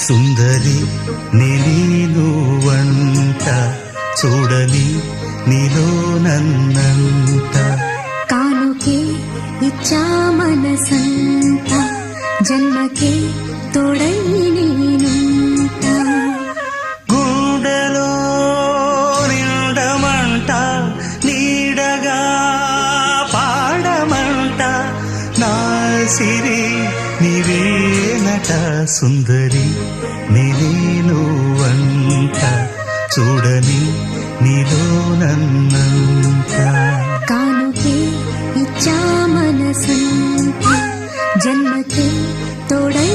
సుందరి నేను వంట చూడని నీలో నన్నంత కానుకే ఇచ్చా మనసంత జన్మకే తోడై నేనుంట గుండెలో నిండమంట నీడగా పాడమంట నా సిరి నీవేనట సుందరి నేను వంట చూడని నీలో నన్నంత కానుకే ఇచ్చా మనసంత జన్మకే తోడై